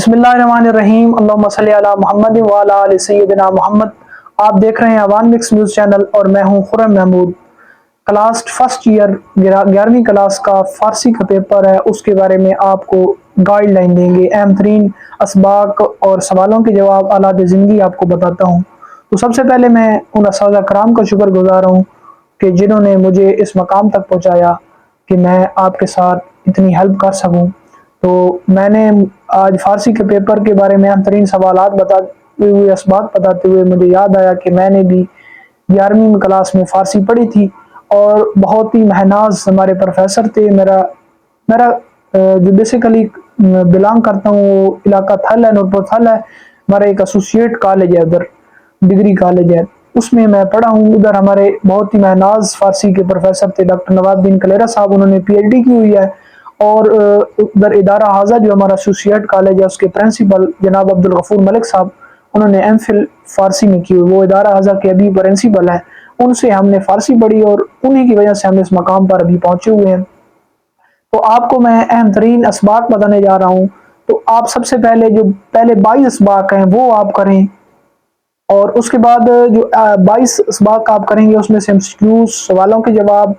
बिस्मिल्लाहिर्रहमानिर्रहीम अल्लाहुम्मा सल्ली अला मुहम्मद व अला आलि सय्यिदिना मोहम्मद। आप देख रहे हैं अवान मिक्स न्यूज़ चैनल और मैं हूं Khurram Mahmood. Class first year 11वीं क्लास का फ़ारसी का पेपर है, उसके बारे में आपको गाइडलाइन देंगे। अहम तरीन असबाक और सवालों के जवाब हालात ज़िंदगी आपको बताता हूँ। तो सबसे पहले मैं उन असातिज़ा कराम का शुक्रगुज़ार हूँ कि जिन्होंने मुझे इस मकाम तक पहुँचाया कि मैं आपके साथ इतनी हेल्प कर सकूँ। तो मैंने आज फ़ारसी के पेपर के बारे में अहम तरीन सवालात बताते हुए, असबाक बताते हुए मुझे याद आया कि मैंने भी 11वीं क्लास में फ़ारसी पढ़ी थी और बहुत ही महनाज हमारे प्रोफेसर थे। मेरा मेरा जो बेसिकली बिलोंग करता हूँ वो इलाका थल है, नूरपुर थल है। हमारा एक एसोसिएट कॉलेज है, उधर डिग्री कॉलेज है, उसमें मैं पढ़ा हूँ। उधर हमारे बहुत ही महनाज फ़ारसी के प्रोफेसर थे डॉक्टर नवाबुद्दीन कलेरा साहब, उन्होंने PhD की हुई है। और उधर इदारा हाजा जो हमारा एसोसिएट कॉलेज है, उसके प्रिंसिपल जनाब अब्दुल गफूर मलिक साहब, उन्होंने MPhil फ़ारसी में की हुई। वो इदारा हाजा के अभी प्रिंसिपल हैं। उनसे हमने फ़ारसी पढ़ी और उन्हीं की वजह से हम इस मकाम पर अभी पहुँचे हुए हैं। तो आपको मैं अहम तरीन असबाक बताने जा रहा हूँ। तो आप सबसे पहले जो पहले 22 असबाक हैं वो आप करें, और उसके बाद जो 22 असबाक आप करेंगे उसमें से MCQs, सवालों के जवाब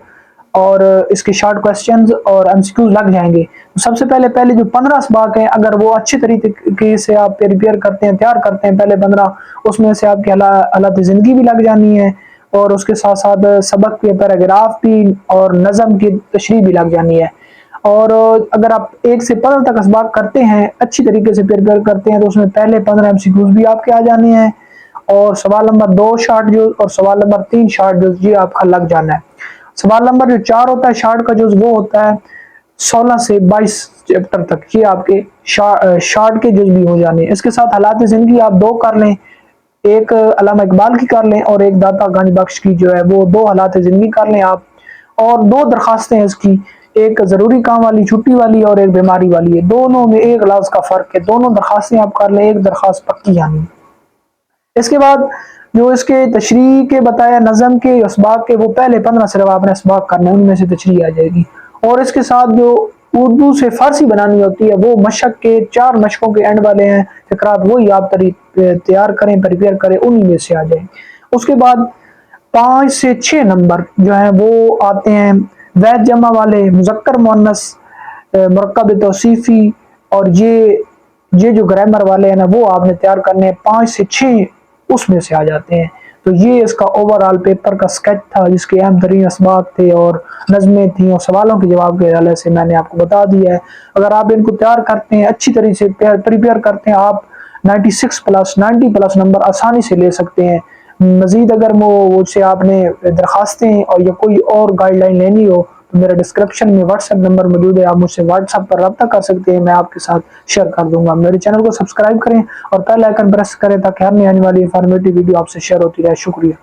और इसके शॉर्ट क्वेश्चंस और MCQs लग जाएंगे। तो सबसे पहले जो 15 असबाक हैं, अगर वो अच्छे तरीके से आप प्रिपेयर करते हैं, तैयार करते हैं पहले 15, उसमें से आपकी हालात ज़िंदगी भी लग जानी है और उसके साथ साथ सबक के पैराग्राफ भी और नज़म की तशरीह भी लग जानी है। और अगर आप 1 से 15 तक असबाक करते हैं, अच्छी तरीके से प्रिपेयर करते हैं, तो उसमें पहले 15 MCQs भी आपके आ जाने हैं और सवाल नंबर 2 शॉर्ट जुज़ और सवाल नंबर 3 शॉर्ट जुज़ ये आपका लग जाना है। सवाल नंबर जो 4 होता है शॉर्ट का जुज़, वो होता है 16 से 22 चैप्टर तक, ये आपके शॉर्ट के जुज़ भी हो जाने हैं। इसके साथ हालात ज़िंदगी आप 2 कर लें, एक अल्लामा इकबाल की कर लें और एक दाता गंज बख्श की जो है वो 2 हालात ज़िंदगी कर लें आप। और 2 दरखास्तें हैं इसकी, एक ज़रूरी काम वाली छुट्टी वाली और एक बीमारी वाली है। दोनों में एक लफ्ज़ का फ़र्क है, दोनों दरखास्तें आप कर लें, एक दरखास्त पक्की यानी। इसके बाद जो इसके तशरीह के बताया नज़म के असबाक के, वो पहले 15 सिर्फ आपने असबाक करने, उनमें से तशरीह आ जाएगी। और इसके साथ जो उर्दू से फ़ारसी बनानी होती है वो मशक के 4 मशकों के एंड वाले हैं फ़िक्रात, वही आप तैयार करें, प्रिपेयर करें, उन्हीं में से आ जाए। उसके बाद 5 से 6 नंबर जो हैं वो आते हैं वैध जमा वाले, मुज़क्कर मुअन्नस, मुरक्कब तौसीफ़ी, और ये जो ग्रामर वाले हैं ना वो आपने तैयार करने हैं। 5 से 6 उसमें से आ जाते हैं। तो ये इसका ओवरऑल पेपर का स्केच था, जिसके अहम तरीन असबाक थे और नज़में थी और सवालों के जवाब के हवाले से मैंने आपको बता दिया है। अगर आप इनको तैयार करते हैं, अच्छी तरीके से प्रिपेयर करते हैं, आप 96 प्लस 90 प्लस नंबर आसानी से ले सकते हैं। मज़ीद अगर वो से आपने दरखास्तें और या कोई और गाइडलाइन लेनी हो तो मेरा डिस्क्रिप्शन में WhatsApp नंबर मौजूद है, आप मुझसे WhatsApp पर रब्ता कर सकते हैं, मैं आपके साथ शेयर कर दूंगा। मेरे चैनल को सब्सक्राइब करें और बेल आइकन प्रेस करें ताकि हर नई आने वाली इंफॉर्मेटिव वीडियो आपसे शेयर होती रहे। शुक्रिया।